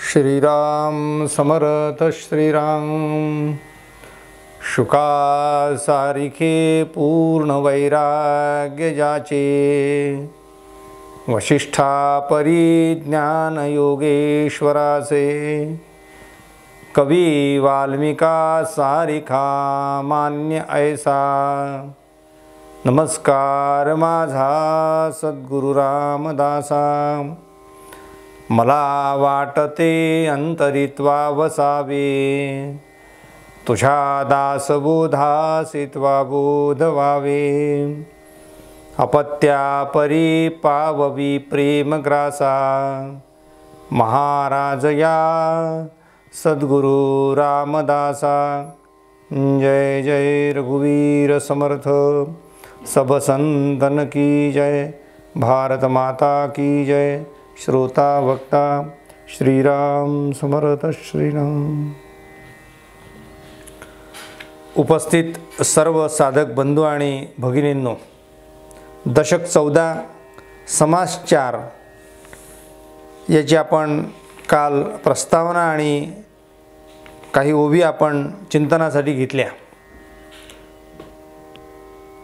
श्रीराम समर्थ श्रीराम। शुका सारिखे पूर्ण वैराग्य जाचे, वशिष्ठा परिज्ञान योगेश्वराचे, कवी वाल्मिका सारिखा मान्य ऐसा। नमस्कार माझा सद्गुरु रामदासा, मला वाटते अंतरित्वा वसावे, तुझ्या दासबोधासित्वा बोध व्हावे। अपत्या परी पाववी प्रेमग्रासा, महाराज या सद्गुरु रामदासा। जय जय रघुवीर समर्थ, सब संतन की जय, भारत माता की जय। श्रोता वक्ता श्रीराम समर्थ श्रीराम। उपस्थित सर्व साधक बंधू आणि भगिनींनो, दशक 14 समास 4 याची आपण काल प्रस्तावना आणि काही ओवी आपण चिंतनासाठी घेतल्या।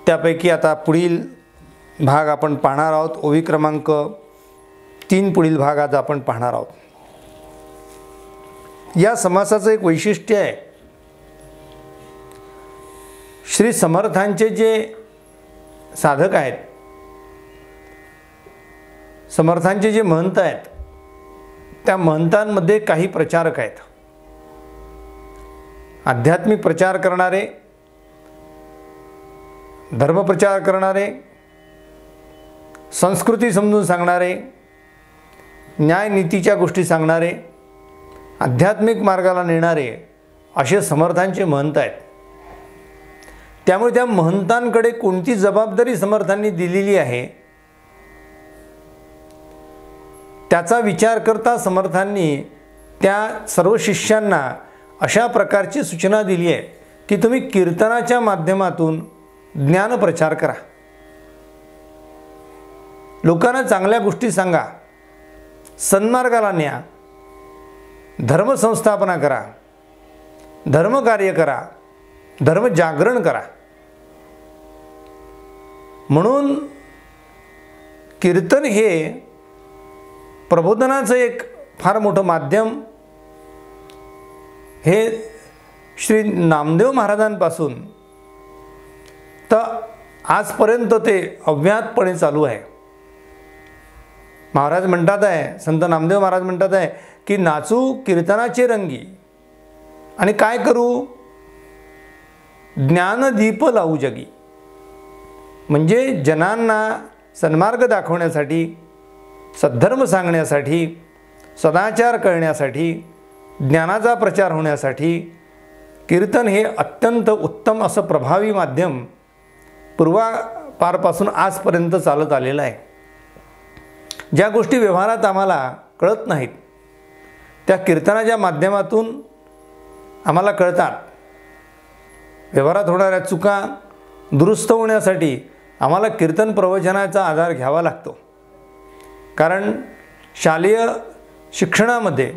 त्यापैकी आता पुढील भाग आपण पाहणार आहोत। ओवी क्रमांक 3 पुढील भाग आज आपण पाहणार आहोत। या समासाचं एक वैशिष्ट्य आहे, श्री समर्थांचे जे साधक आहेत, समर्थांचे जे महंत आहेत, त्या महंतांमध्ये काही प्रचारक आहेत, आध्यात्मिक प्रचार करणारे, धर्मप्रचार करणारे, संस्कृती समजून सांगणारे, न्याय नीतीच्या गोष्टी सांगणारे, आध्यात्मिक मार्गाला नेणारे असे समर्थांचे महंत आहेत। त्यामुळे त्या महंतांकडे कोणती जबाबदारी समर्थांनी दिलेली आहे त्याचा विचार करता समर्थांनी त्या सर्व शिष्यांना अशा प्रकारची सूचना दिली आहे की तुम्ही कीर्तनाच्या माध्यमातून ज्ञान प्रचार करा, लोकांना चांगल्या गोष्टी सांगा, सन्मार्गाला न्या, धर्मसंस्थापना करा, धर्मकार्य करा, धर्मजागरण करा। म्हणून कीर्तन हे प्रबोधनाचं एक फार मोठं माध्यम, हे श्री नामदेव महाराजांपासून तर आजपर्यंत ते अव्याहतपणे चालू आहे। महाराज म्हणतात आहे, संत नामदेव महाराज म्हणतात आहे की नाचू कीर्तनाचे रंगी आणि काय करू, ज्ञानदीप लावू जगी। म्हणजे जनांना सन्मार्ग दाखवण्यासाठी, सद्धर्म सांगण्यासाठी, सदाचार कळण्यासाठी, ज्ञानाचा प्रचार होण्यासाठी कीर्तन हे अत्यंत उत्तम असं प्रभावी माध्यम पूर्वापारपासून आजपर्यंत चालत आलेलं आहे। ज्या गोष्टी व्यवहारात आम्हाला कळत नाहीत त्या कीर्तनाच्या माध्यमातून आम्हाला कळतात। व्यवहारात होणाऱ्या चुका दुरुस्त होण्यासाठी आम्हाला कीर्तन प्रवचनाचा आधार घ्यावा लागतो, कारण शालेय शिक्षणामध्ये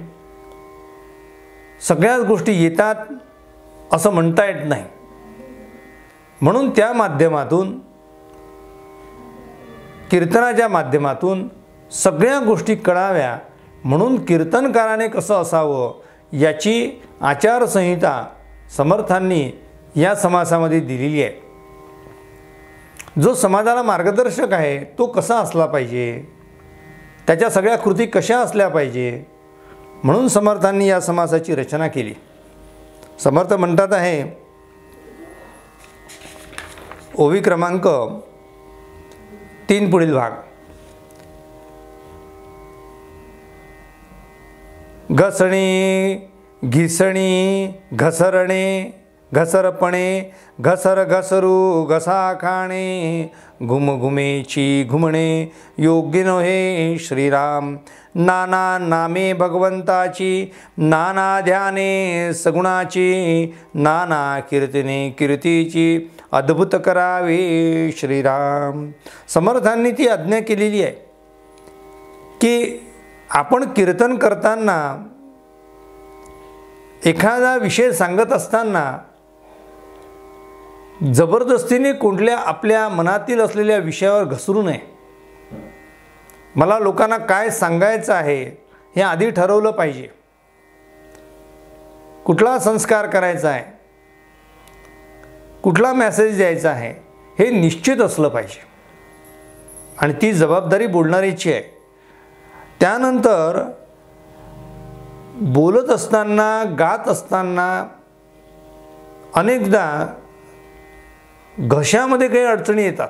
सगळ्याच गोष्टी येतात असं म्हणता येत नाही। म्हणून त्या माध्यमातून, कीर्तनाच्या माध्यमातून सगळ्या गोष्टी कळाव्या म्हणून कीर्तनकाराने कसं असावं याची आचारसंहिता समर्थांनी या समासामध्ये दिलेली आहे। जो समाजाला मार्गदर्शक आहे तो कसा असला पाहिजे, त्याच्या सगळ्या कृती कशा असल्या पाहिजे, म्हणून समर्थांनी या समासाची रचना केली। समर्थ म्हणतात आहे, ओवी क्रमांक 3 पुढील भाग। घसणी घिसणी घसरणे घसरपणे, घसर घसरू घसा खाणे, घुमघुमेची घुमणे योग्य नव्हे श्रीराम। नाना नामे भगवंताची, नाना ध्याने सगुणाची, नाना कीर्तने कीर्तीची, अद्भुत करावे श्रीराम। समर्थांनी ती आज्ञा केलेली आहे की आपण कीर्तन करताना एखादा विषय सांगत असताना जबरदस्तीने कुठल्या आपल्या मनातील असलेल्या विषयावर घसरू नये. मला लोकांना काय सांगायचं आहे हे आधी ठरवलं पाहिजे. कुठला संस्कार करायचा आहे, कुठला मेसेज द्यायचा आहे हे निश्चित असलं पाहिजे आणि ती जबाबदारी बोलणारीची आहे. त्यानंतर बोलत असताना, गात असताना अनेकदा घशामध्ये काही अडचणी येतात.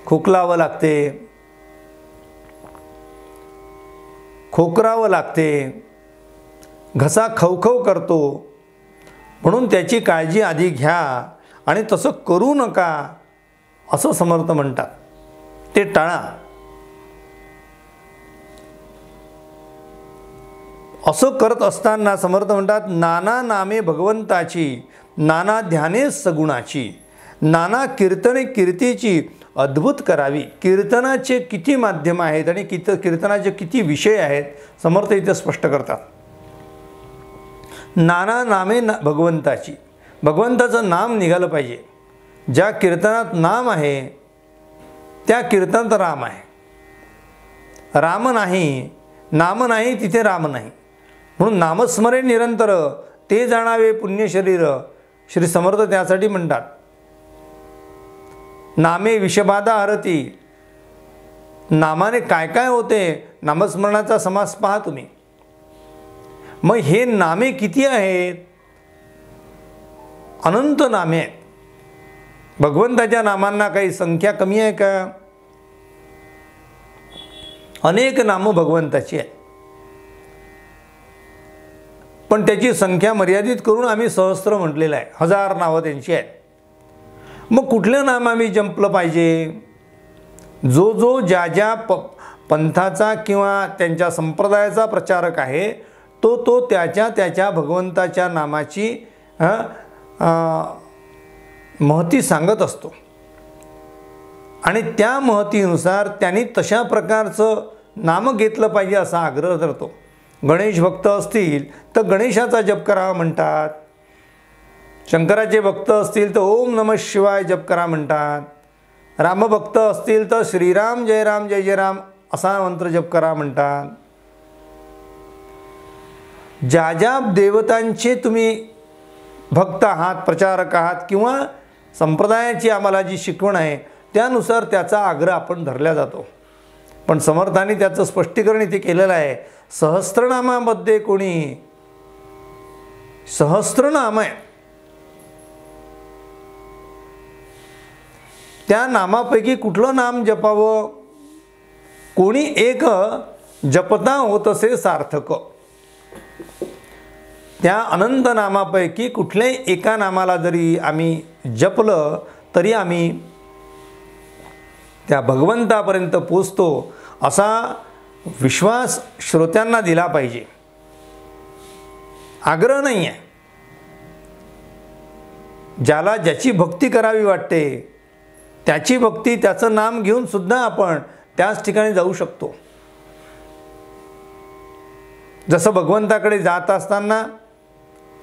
खोकलावं लागते, खोकरावं लागते, घसा खवखव करतो. म्हणून त्याची काळजी आधी घ्या आणि तसं करू नका असं समर्थ म्हणतात. ते टाळा. असं करत असताना समर्थ म्हणतात, नाना नामे भगवंताची, नाना ध्याने सगुणाची, नाना कीर्तने कीर्तीची अद्भुत करावी. कीर्तनाचे किती माध्यम आहेत आणि कीर्तनाचे किती विषय आहेत समर्थ इथे स्पष्ट करतात. नाना नामे भगवंताची, भगवंताचं नाम निघालं पाहिजे. ज्या कीर्तनात नाम आहे त्या कीर्तनात राम आहे. राम नाही, नाम नाही तिथे राम नाही. म्हणून नामस्मरण निरंतर ते जाणावे पुण्य शरीर, श्री समर्थ त्यासाठी म्हणतात. नामे विषबाधा हरती. नामाने काय काय होते, नामस्मरणाचा समास पहा तुम्ही. मग हे नामे किती आहेत? अनंत नामे आहेत. भगवंताच्या नामांना काही संख्या कमी आहे का? अनेक नामं भगवंताची आहेत, पण त्याची संख्या मर्यादित करून आम्ही सहस्त्र म्हटलेलं आहे. 1000 नावं त्यांची आहेत. मग कुठलं नाम आम्ही जपलं पाहिजे? जो जो ज्या ज्या पंथाचा किंवा त्यांच्या संप्रदायाचा प्रचारक आहे तो तो त्याच्या त्याच्या भगवंताच्या नामाची महती सांगत असतो आणि त्या महतीनुसार त्यांनी तशा प्रकारचं नाम घेतलं पाहिजे असा आग्रह धरतो. गणेश भक्त असतील तर गणेशाचा जप करावा म्हणतात. शंकराचे भक्त असतील तर ओम नमः शिवाय जप करा म्हणतात. रामभक्त असतील तर श्रीराम जय राम जय जय राम असा मंत्र जप करा म्हणतात. ज्या ज्या देवतांचे तुम्ही भक्त आहात, प्रचारक आहात किंवा संप्रदायाची आम्हाला जी शिकवण आहे त्यानुसार त्याचा आग्रह आपण धरला जातो. पण समर्थांनी त्याचं स्पष्टीकरण इथे केलेलं आहे. सहस्त्रनामामध्ये कोणी सहस्त्रनाम आहे, त्या नामापैकी कुठलं नाम जपावं? कोणी एक जपता होत असे सार्थक. त्या अनंत नामापैकी कुठल्याही एका नामाला जरी आम्ही जपलं तरी आम्ही त्या भगवंतापर्यंत पोचतो असा विश्वास श्रोत्यांना दिला पाहिजे. आग्रह नाही आहे. ज्याला ज्याची भक्ती करावी वाटते त्याची भक्ती, त्याचं नाम घेऊन सुद्धा आपण त्याच ठिकाणी जाऊ शकतो. जसं भगवंताकडे जात असताना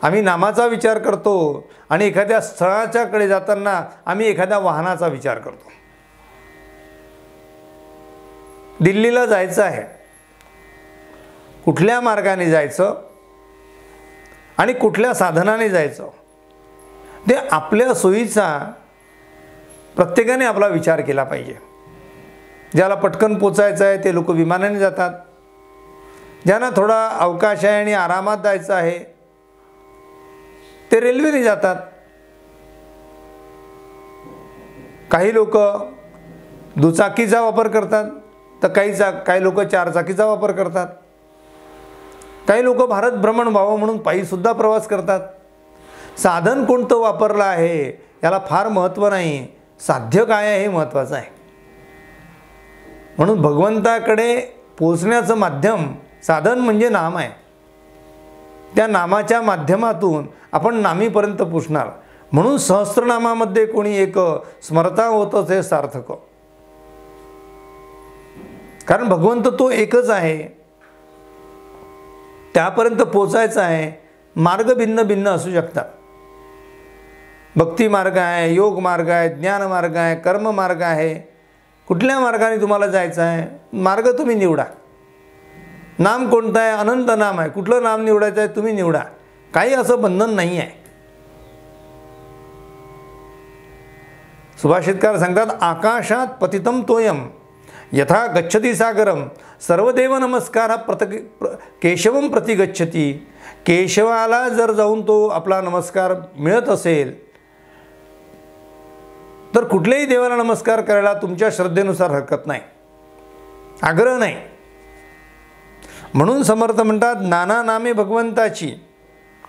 आम्ही नामाचा विचार करतो आणि एखाद्या स्थळाच्याकडे जाताना आम्ही एखाद्या वाहनाचा विचार करतो. दिल्लीला जायचं आहे, कुठल्या मार्गाने जायचं आणि कुठल्या साधनाने जायचं ते आपल्या सोयीचा प्रत्येकाने आपला विचार केला पाहिजे. ज्याला पटकन पोचायचं आहे ते लोक विमानाने जातात. ज्यांना थोडा अवकाश आहे आणि आरामात जायचं आहे ते रेल्वेने जातात. काही लोक दुचाकीचा वापर करतात तर काही लोक 4 चाकीचा वापर करतात. काही लोक भारत भ्रमण व्हावं म्हणून पायीसुद्धा प्रवास करतात. साधन कोणतं वापरलं आहे याला फार महत्त्व नाही, साध्य काय आहे हे महत्त्वाचं आहे. म्हणून भगवंताकडे पोचण्याचं माध्यम, साधन म्हणजे नाम आहे. त्या नामाच्या माध्यमातून आपण नामीपर्यंत पोचणार. म्हणून सहस्त्रनामामध्ये कोणी एक स्मरता होतच हे सार्थक. कारण भगवंत तो एकच आहे, त्यापर्यंत पोचायचं आहे. मार्ग भिन्न भिन्न असू शकतात. भक्ती मार्ग आहे, योग मार्ग आहे, ज्ञान मार्ग आहे, कर्म मार्ग आहे. कुठल्या मार्गाने तुम्हाला जायचं आहे, मार्ग तुम्ही निवडा. नाम कोणतं आहे, अनंत नाम आहे, कुठलं नाम निवडायचं आहे तुम्ही निवडा. काही असं बंधन नाही आहे. सुभाषितकार सांगतात, आकाशात पतितम तोयम यथा गच्छती सागरम सर्वदेव नमस्कार केशवम प्रति गच्छती. केशवाला जर जाऊन तो आपला नमस्कार मिळत असेल तर कुठल्याही देवाला नमस्कार करायला तुमच्या श्रद्धेनुसार हरकत नाही, आग्रह नाही. म्हणून समर्थ म्हणतात, नाना नामे भगवंताची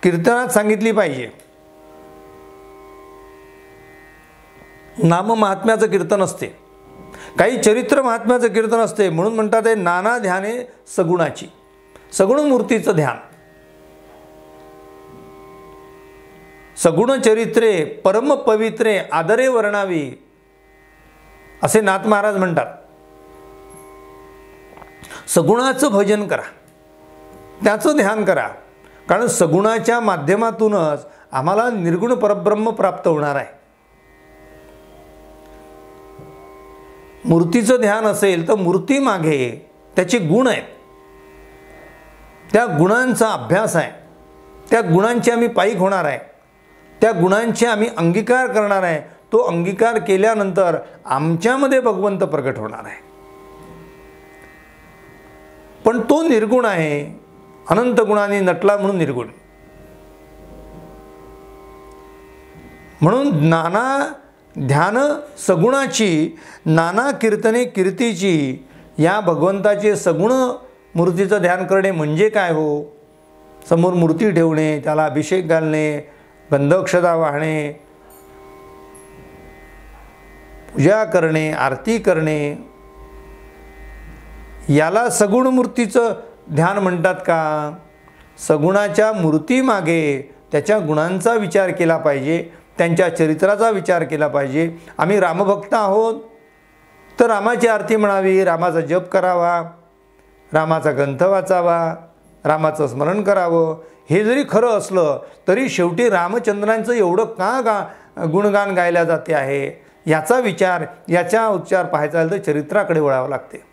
कीर्तनात सांगितली पाहिजे. नाम महात्म्याचं कीर्तन असते, काही चरित्र महात्म्याचं कीर्तन असते. म्हणून म्हणतात हे नाना ध्याने सगुणाची, सगुण मूर्तीचं ध्यान. सगुण चरित्रे परम पवित्रे आदरे वर्णावी असे नाथ महाराज म्हणतात. सगुणाचं भजन करा, त्याचं ध्यान करा. कारण सगुणाच्या माध्यमातूनच आम्हाला निर्गुण परब्रह्म प्राप्त होणार आहे. मूर्तीचं ध्यान असेल तर मूर्तीमागे त्याचे गुण आहेत, त्या गुणांचा अभ्यास आहे, त्या गुणांचे आम्ही पायीक होणार आहे, त्या गुणांचे आम्ही अंगीकार करणार आहे. तो अंगीकार केल्यानंतर आमच्यामध्ये भगवंत प्रगट होणार आहे. पण तो निर्गुण आहे, अनंत गुणांनी नटला म्हणून निर्गुण. म्हणून नाना ध्यान सगुणाची, नाना कीर्तने कीर्तीची, या भगवंताचे सगुण मूर्तीचं ध्यान करणे म्हणजे काय हो? समोर मूर्ती ठेवणे, त्याला अभिषेक घालणे, गंधक्षता वाहणे, पूजा करणे, आरती करणे, याला सगुण मूर्तीचं ध्यान म्हणतात का? सगुणाच्या मूर्तीमागे त्याच्या गुणांचा विचार केला पाहिजे, त्यांच्या चरित्राचा विचार केला पाहिजे. आम्ही रामभक्त आहोत तर रामाची आरती म्हणावी, रामाचा जप करावा, रामाचा ग्रंथ वाचावा, रामाचं स्मरण करावं. हे जरी खरं असलं तरी शेवटी रामचंद्रांचं एवढं का गुणगान गायला जाते आहे, याचा विचार, याचा उच्चार पाहायचा झाला तर चरित्राकडे वळावं लागते.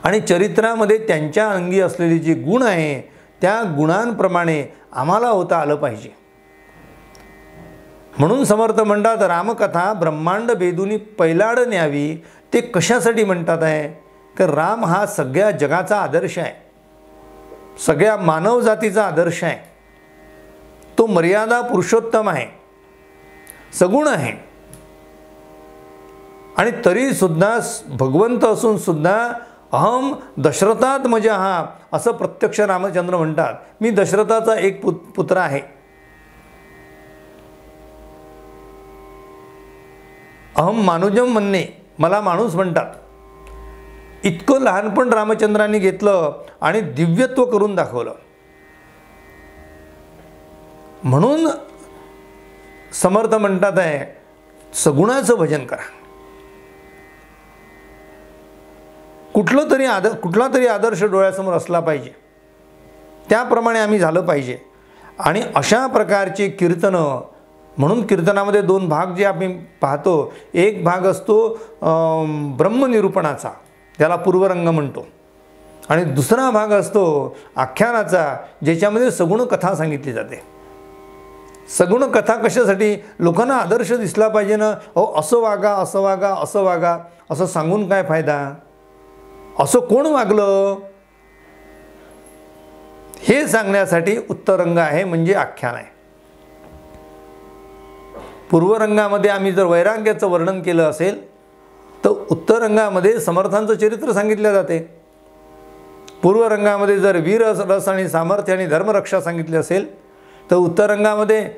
आणि चरित्रामध्ये त्यांच्या अंगी असलेली जी गुण आहे त्या गुणांप्रमाणे आम्हाला होता आलं पाहिजे. म्हणून समर्थ म्हणतात, रामकथा ब्रह्मांड बेदुनी पैलाड न्यावी. ते कशासाठी म्हणतात आहे की राम हा सगळ्या जगाचा आदर्श आहे, सगळ्या मानव जातीचा आदर्श आहे. तो मर्यादा पुरुषोत्तम आहे, सगुण आहे. आणि तरीसुद्धा भगवंत असून सुद्धा अहम दशरथात्मजा हा असं प्रत्यक्ष रामचंद्र म्हणतात. मी दशरथाचा एक पुत्र आहे. अहम मानुजम म्हणणे, मला माणूस म्हणतात. इतकं लहानपण रामचंद्रांनी घेतलं आणि दिव्यत्व करून दाखवलं. म्हणून समर्थ म्हणतात आहे, सगुणाचं भजन करा. कुठला तरी आदर्श डोळ्यासमोर असला पाहिजे, त्याप्रमाणे आम्ही झालं पाहिजे. आणि अशा प्रकारची कीर्तनं, म्हणून कीर्तनामध्ये दोन भाग जे आम्ही पाहतो, एक भाग असतो ब्रह्मनिरूपणाचा, त्याला पूर्वरंग म्हणतो, आणि दुसरा भाग असतो आख्यानाचा, ज्याच्यामध्ये सगुण कथा सांगितली जाते. सगुण कथा कशासाठी? लोकांना आदर्श दिसला पाहिजे ना. अहो असं वागा, असं वागा, असं वागा, असं सांगून काय फायदा? असं कोण वागलं हे सांगण्यासाठी उत्तरंग आहे, म्हणजे आख्यान आहे. पूर्वरंगामध्ये आम्ही जर वैराग्याचं वर्णन केलं असेल तर उत्तरंगामध्ये समर्थांचं चरित्र सांगितले जाते. पूर्वरंगामध्ये जर वीर रस आणि सामर्थ्य आणि धर्मरक्षा सांगितले असेल तर उत्तरंगामध्ये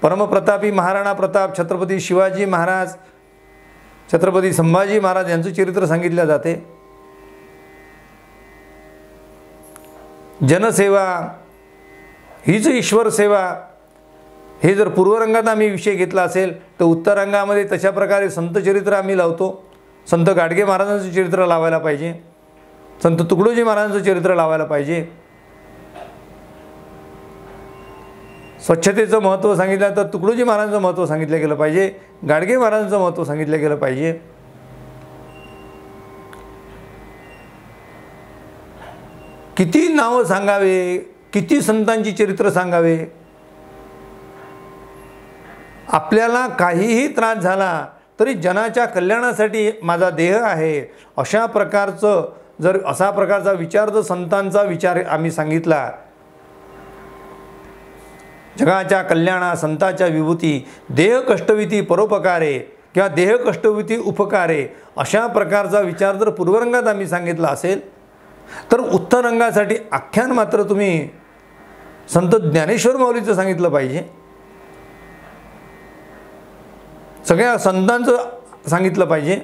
परमप्रतापी महाराणा प्रताप, छत्रपती शिवाजी महाराज, छत्रपती संभाजी महाराज यांचं चरित्र सांगितले जाते. जनसेवा हीच ईश्वर सेवा, हे जर पूर्वरंगात आम्ही विषय घेतला असेल तर उत्तरंगामध्ये तशा प्रकारे संत चरित्र आम्ही लावतो. संत गाडगे महाराजांचं चरित्र लावायला पाहिजे, संत तुकडोजी महाराजांचं चरित्र लावायला पाहिजे. स्वच्छतेचं महत्त्व सांगितलं तर तुकडोजी महाराजांचं महत्त्व सांगितलं गेलं पाहिजे, गाडगे महाराजांचं महत्त्व सांगितलं गेलं पाहिजे. किती नावं सांगावे, किती संतांची चरित्र सांगावे. आपल्याला काहीही त्रास झाला तरी जनाच्या कल्याणासाठी माझा देह आहे, अशा प्रकारचं जर असा प्रकारचा विचार जर संतांचा विचार आम्ही सांगितला, जगाच्या कल्याणा संताच्या विभूती देह कष्टविती परोपकारे किंवा देह कष्टविती उपकारे, अशा प्रकारचा विचार जर पूर्वरंगात आम्ही सांगितला असेल तर उत्तररंगासाठी आख्यान मात्र तुम्ही संत ज्ञानेश्वर माऊलीचं सांगितलं पाहिजे, सगळ्या संतांचं सांगितलं पाहिजे.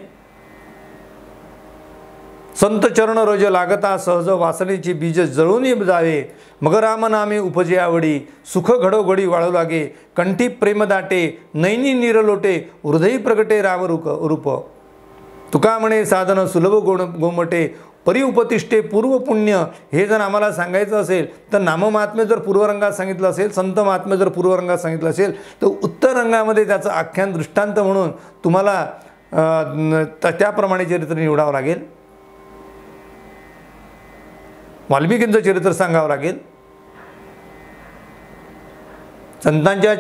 संत चरण रज लागता सहज वासनेची बीज जळून जावे, मग राम नामे उपजे आवडी सुख घडोघडी वाळू लागे, कंठी प्रेम दाटे नैनी निरलोटे हृदयी प्रगटे राम रूप. तुका म्हणे साधन सुलभ गोमटे परी उपतिष्ठे पूर्व पुण्य. हे जर आम्हाला सांगायचं असेल तर नाममात्म्य जर पूर्वरंगात सांगितलं असेल, संत महात्म्य जर पूर्वरंगात सांगितलं असेल तर उत्तर रंगामध्ये त्याचं आख्यान दृष्टांत म्हणून तुम्हाला त्याप्रमाणे चरित्र निवडावं लागेल. वाल्मिकींचं चरित्र सांगावं लागेल. संतांच्या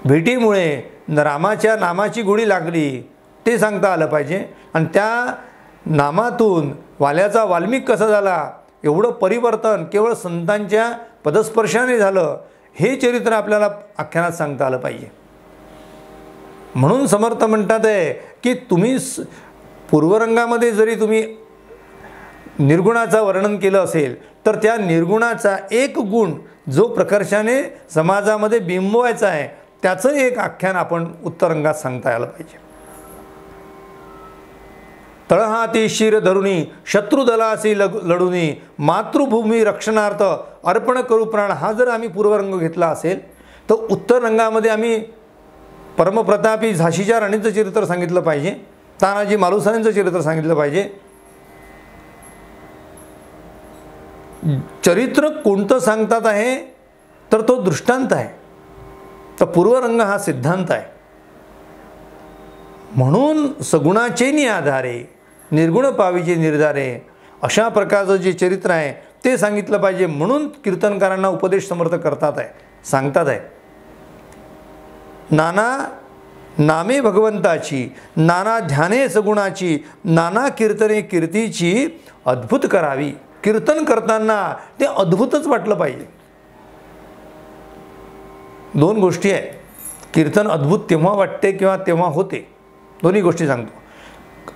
भेटीमुळे रामाच्या नामाची गोडी लागली ते सांगता आलं पाहिजे. आणि त्या नामातून वाल्याचा वाल्मिक कसा झाला, एवढं परिवर्तन केवळ संतांच्या पदस्पर्शाने झालं, हे चरित्र आपल्याला आख्यानात सांगता आलं पाहिजे. म्हणून समर्थ म्हणतात आहे की तुम्ही पूर्वरंगामध्ये जरी तुम्ही निर्गुणाचं वर्णन केलं असेल तर त्या निर्गुणाचा एक गुण जो प्रकर्षाने समाजामध्ये बिंबवायचा आहे त्याचं एक आख्यान आपण उत्तररंगात सांगता आलं पाहिजे. तळहाती शिर धरुणी शत्रुदलासी लढुनी मातृभूमी रक्षणार्थ अर्पण करू प्राण, हा जर आम्ही पूर्वरंग घेतला असेल तर उत्तर रंगामध्ये आम्ही परमप्रतापी झाशीच्या राणीचं चरित्र सांगितलं पाहिजे, तानाजी मालुसरेंचं चरित्र सांगितलं पाहिजे. चरित्र कोणतं सांगतात आहे तर तो दृष्टांत आहे, तर पूर्वरंग हा सिद्धांत आहे. म्हणून सगुणाचे आधारे निर्गुण पावीचे निर्धारे, अशा प्रकारचं जे चरित्र आहे ते सांगितलं पाहिजे. म्हणून कीर्तनकारांना उपदेश समर्थ करतात आहे, सांगतात आहे. नाना नामे भगवंताची, नाना ध्याने सगुणाची, नाना कीर्तने कीर्तीची अद्भुत करावी. कीर्तन करताना ते अद्भुतच वाटलं पाहिजे. दोन गोष्टी आहे, कीर्तन अद्भुत तेव्हा वाटते किंवा तेव्हा होते, दोन्ही गोष्टी सांगतो.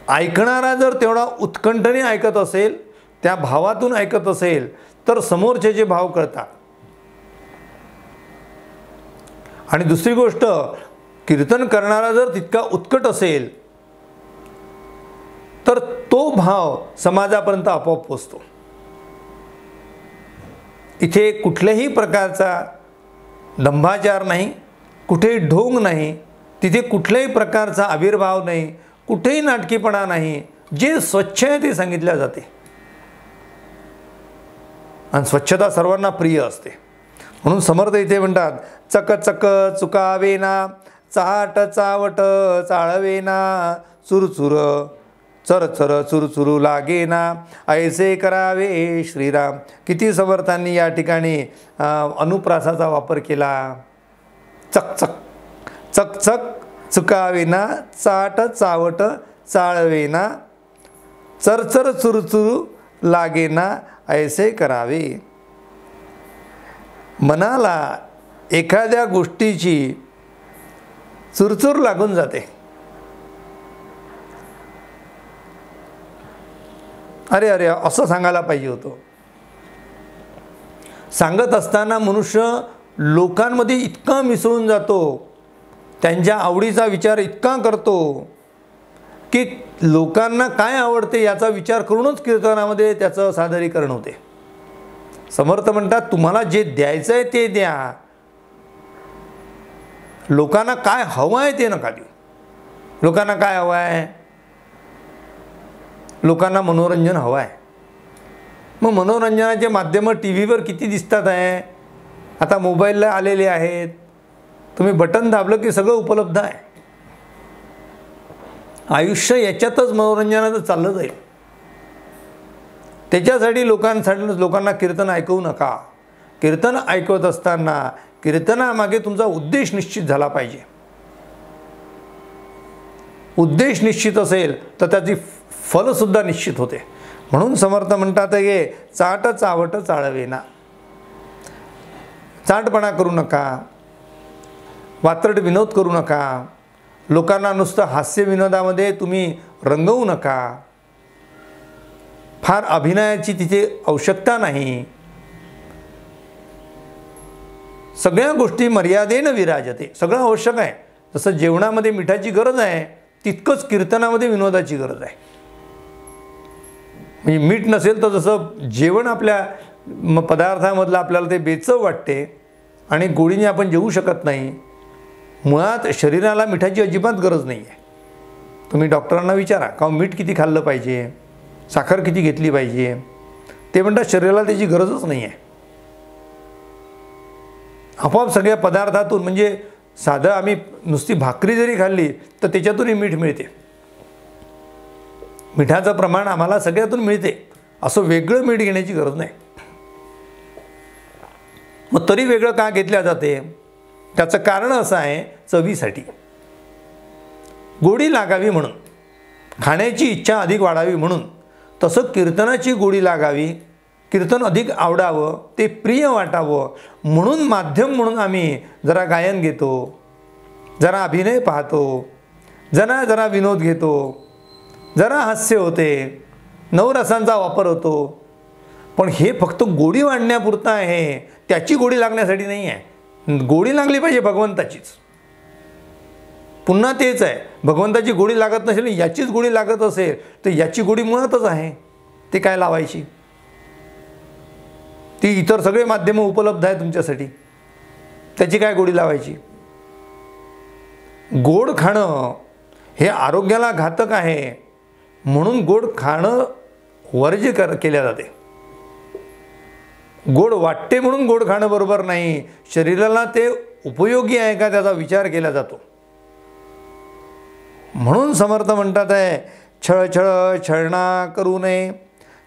ऐकणारा जर तेवढा उत्कंठेने ऐकत असेल, त्या भावातून ऐकत असेल तर समोरचे जे भाव कळतात. आणि दुसरी गोष्ट, कीर्तन करणारा जर तितका उत्कट असेल तर तो भाव समाजापर्यंत आपोआप पोचतो. इथे कुठल्याही प्रकारचा दंभाचार नाही, कुठेही ढोंग नाही, तिथे कुठल्याही प्रकारचा आविर्भाव नाही, कुठेही नाटकीपणा नाही. जे स्वच्छ आहे ते सांगितले जाते आणि स्वच्छता सर्वांना प्रिय असते. म्हणून समर्थ इथे म्हणतात, चक चक चुकावेना चाट चावट चाळवेना चुरचुर चरचर चुरचुरू लागेना ऐसे करावे श्रीराम. किती समर्थांनी या ठिकाणी अनुप्रासाचा वापर केला. चकचक चकचक चुकावेना चाट चावट चाळवेना चरचर चुरचुरू लागेना ऐसे करावे. मनाला एखाद्या गोष्टीची चुरचूर लागून जाते. अरे अरे असं सांगायला पाहिजे होतं. सांगत असताना मनुष्य लोकांमध्ये इतका मिसळून जातो, त्यांच्या आवडीचा विचार इतका करतो की लोकांना काय आवडते याचा विचार करूनच कीर्तनामध्ये त्याचं सादरीकरण होते. समर्थ म्हणतात, तुम्हाला जे द्यायचं आहे ते द्या, लोकांना काय हवं आहे ते नका देऊ. लोकांना काय हवं आहे? लोकांना मनोरंजन हवं आहे. मग मनोरंजनाचे माध्यमं टी व्हीवर किती दिसतात आहे, आता मोबाईलला आलेले आहेत, तुम्ही बटन दाबलं की सगळं उपलब्ध आहे. आयुष्य याच्यातच मनोरंजनाचं चाललं जाईल. त्याच्यासाठी लोकांना कीर्तन ऐकवू नका. कीर्तन ऐकवत असताना कीर्तनामागे तुमचा उद्देश निश्चित झाला पाहिजे. उद्देश निश्चित असेल तर त्याची फलसुद्धा निश्चित होते. म्हणून समर्थ म्हणतात की चाट चावट चाळवेना. चाटपणा करू नका, वात्रट विनोद करू नका, लोकांना नुसतं हास्य विनोदामध्ये तुम्ही रंगवू नका. फार अभिनयाची तिथे आवश्यकता नाही. सगळ्या गोष्टी मर्यादेनं विराजते. सगळं आवश्यक आहे. जसं जेवणामध्ये मिठाची गरज आहे, तितकंच कीर्तनामध्ये विनोदाची गरज आहे. म्हणजे मीठ नसेल तर जसं जेवण आपल्या पदार्थामधलं आपल्याला ते बेचव वाटते आणि गोडीने आपण जेवू शकत नाही, मुळात शरीराला मिठाची अजिबात गरज नाही आहे. तुम्ही डॉक्टरांना विचारा का मीठ किती खाल्लं पाहिजे, साखर किती घेतली पाहिजे. ते म्हणतात शरीराला त्याची गरजच नाही आहे. आपोआप सगळ्या पदार्थातून, म्हणजे साधं आम्ही नुसती भाकरी जरी खाल्ली तर त्याच्यातूनही मीठ मिळते. मिठाचं प्रमाण आम्हाला सगळ्यातून मिळते. असं वेगळं मीठ घेण्याची गरज नाही. मग तरी वेगळं का घेतल्या जाते? त्याचं कारण असं आहे, चवीसाठी, गोडी लागावी म्हणून, खाण्याची इच्छा अधिक वाढावी म्हणून. तसं कीर्तनाची गोडी लागावी, कीर्तन अधिक आवडावं, ते प्रिय वाटावं म्हणून माध्यम म्हणून आम्ही जरा गायन घेतो, जरा अभिनय पाहतो, जरा विनोद घेतो, जरा हास्य होते, नवरसांचा वापर होतो. पण हे फक्त गोडी वाढण्यापुरतं आहे, त्याची गोडी लागण्यासाठी नाही आहे. गोडी लागली पाहिजे भगवंताचीच. पुन्हा तेच आहे, भगवंताची गोडी लागत नसेल, याचीच गोडी लागत असेल तर याची गोडी मुळातच आहे, ते काय लावायची? ती इतर सगळे माध्यमं उपलब्ध आहे तुमच्यासाठी, त्याची काय गोडी लावायची? गोड खाणं हे आरोग्याला घातक आहे, म्हणून गोड खाणं वर्ज्य केल्या जाते. गोड वाटते म्हणून गोड खाणं बरोबर नाही. शरीराला ते उपयोगी आहे का त्याचा विचार केला जातो. म्हणून समर्थ म्हणतात आहे, छळ छळ छळणा करू नये,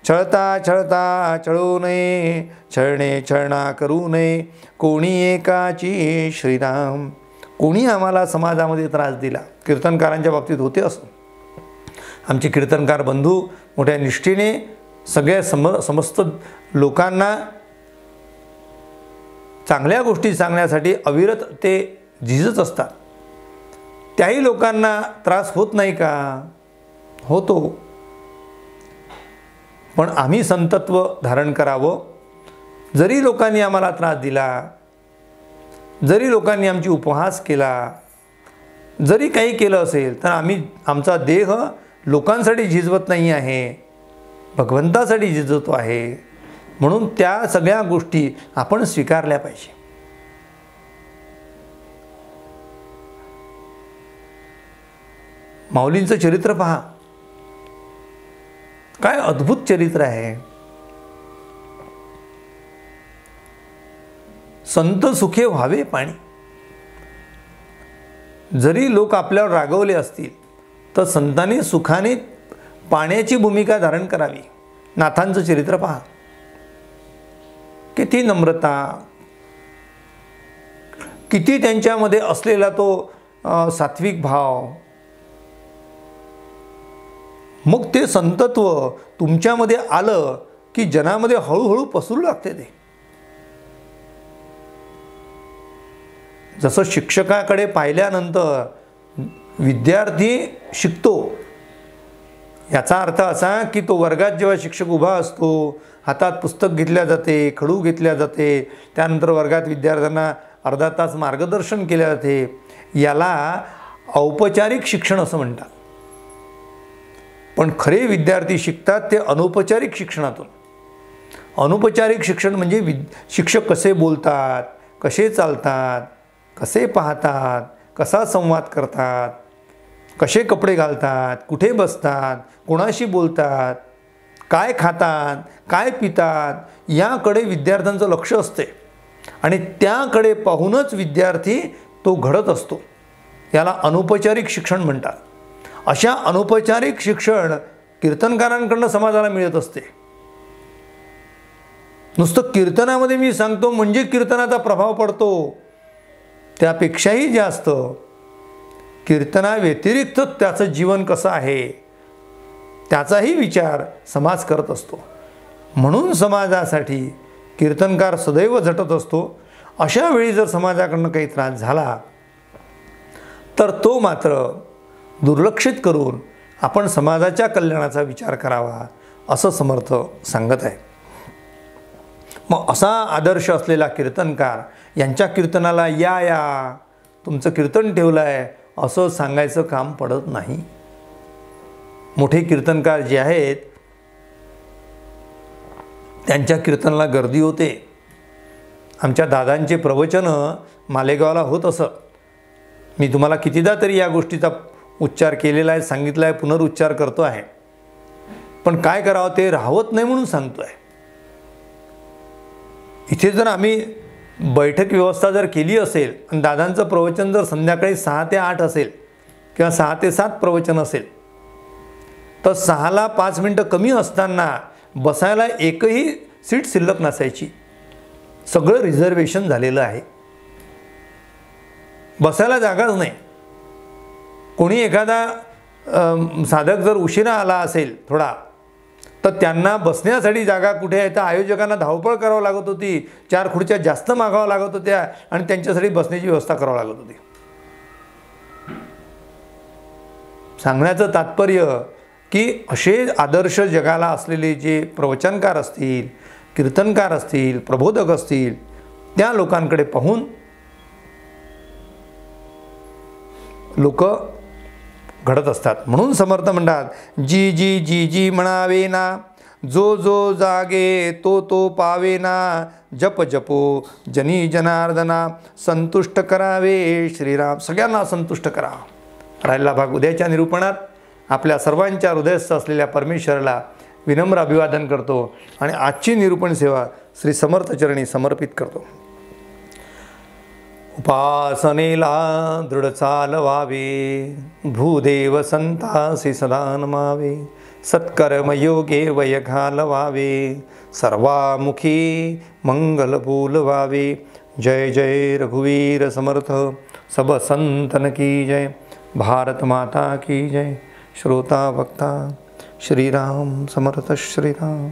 छळता छळता छळू नये, छळणे छळणा करू नये, कोणी एकाची श्रीराम. कोणी आम्हाला समाजामध्ये त्रास दिला, कीर्तनकारांच्या बाबतीत होते असं. आमचे कीर्तनकार बंधू मोठ्या निष्ठेने सगळ्या समस्त लोकांना चांगल्या गोष्टी सांगण्यासाठी अविरत ते झिजत असतात. त्याही लोकांना त्रास होत नाही का? होतो. पण आम्ही संतत्व धारण करावं. जरी लोकांनी आम्हाला त्रास दिला, जरी लोकांनी आमची उपहास केला, जरी काही केलं असेल, तर आमचा देह लोकांसाठी झिजवत नाही आहे, भगवंतासाठी झिजवतो आहे. म्हणून त्या सगळ्या गोष्टी आपण स्वीकारल्या पाहिजे. माऊलींचं चरित्र पहा, काय अद्भुत चरित्र आहे. संत सुखे व्हावे पाणी. जरी लोक आपल्यावर रागवले असतील तर संतांनी सुखाने पाण्याची भूमिका धारण करावी. नाथांचं चरित्र पहा, किती नम्रता, किती त्यांच्यामध्ये असलेला तो सात्विक भाव. मग ते संतत्व तुमच्यामध्ये आलं की जनामध्ये हळूहळू पसरू लागते. ते जसं शिक्षकाकडे पाहिल्यानंतर विद्यार्थी शिकतो, याचा अर्थ असा की तो वर्गात जेव्हा शिक्षक उभा असतो, हातात पुस्तक घेतल्या जाते, खडू घेतल्या जाते, त्यानंतर वर्गात विद्यार्थ्यांना अर्धा तास मार्गदर्शन केले जाते, याला औपचारिक शिक्षण असं म्हणतात. पण खरे विद्यार्थी शिकतात ते अनौपचारिक शिक्षणातून. अनौपचारिक शिक्षण म्हणजे शिक्षक कसे बोलतात, कसे चालतात, कसे पाहतात, कसा संवाद करतात, कसे कपडे घालतात, कुठे बसतात, कोणाशी बोलतात, काय खातात, काय पितात, याकडे विद्यार्थ्यांचं लक्ष असते. आणि त्याकडे पाहूनच विद्यार्थी तो घडत असतो. याला अनौपचारिक शिक्षण म्हणतात. अशा अनौपचारिक शिक्षण कीर्तनकारांकडून समाजाला मिळत असते. नुसतं कीर्तनामध्ये मी सांगतो म्हणजे कीर्तनाचा प्रभाव पडतो, त्यापेक्षाही जास्त कीर्तनाव्यतिरिक्त त्याचं जीवन कसं आहे त्याचाही विचार समाज करत असतो. म्हणून समाजासाठी कीर्तनकार सदैव झटत असतो. अशा वेळी जर समाजाकडून काही त्रास झाला तर तो मात्र दुर्लक्षित करून आपण समाजाच्या कल्याणाचा विचार करावा असं समर्थ सांगत आहे. मग असा आदर्श असलेला कीर्तनकार यांच्या कीर्तनाला या तुमचं कीर्तन ठेवलं आहे असं सांगायचं काम पडत नाही. मोठे कीर्तनकार जे आहेत त्यांच्या कीर्तनाला गर्दी होते. आमच्या दादांचे प्रवचनं मालेगावला होत असत. मी तुम्हाला कितीदा तरी या गोष्टीचा उच्चार केलेला आहे, सांगितला आहे, पुनरुच्चार करतो आहे. पण काय करावं ते राहत नाही म्हणून सांगतो आहे. इथे जर आम्ही बैठक व्यवस्था जर केली असेल आणि दादांचं प्रवचन जर संध्याकाळी 6 ते 8 असेल किंवा 6 ते 7 प्रवचन असेल तर 6ला 5 मिनटं कमी असताना बसायला एकही सीट शिल्लक नसायची. सगळं रिझर्वेशन झालेलं आहे, बसायला जागाच नाही. कोणी एखादा साधक जर उशिरा आला असेल थोडा तर त्यांना बसण्यासाठी जागा कुठे आहे तर आयोजकांना धावपळ करावं लागत होती. 4 खुर्च्या जास्त मागाव्या लागत होत्या आणि त्यांच्यासाठी बसण्याची व्यवस्था करावी लागत होती. सांगण्याचं तात्पर्य की असे आदर्श जगाला असलेले जे प्रवचनकार असतील, कीर्तनकार असतील, प्रबोधक असतील त्या लोकांकडे पाहून लोक घडत असतात. म्हणून समर्थ म्हणतात, जी जी जी जी म्हणावे ना, जो जो जागे तो तो पावे ना, जप जपो जनी जनार्दना, संतुष्ट करावे श्रीराम. सगळ्यांना संतुष्ट करा. राहिला भाग उद्याच्या निरूपणात. आपल्या सर्वांच्या हृदयस्थ असलेल्या परमेश्वराला विनम्र अभिवादन करतो आणि आजची निरूपण सेवा श्री समर्थ चरणी समर्पित करतो. उपासनेला दृढ चालवावे, भूदेव संतासी सदा नमावे, सत्कर्मयोगे वय घालवावे, सर्वामुखी मंगल बोलवावे. जय जय रघुवीर समर्थ, सब संतन की जय. भारत माता की जय. श्रोता वक्ता श्रीराम समर्थ श्रीराम.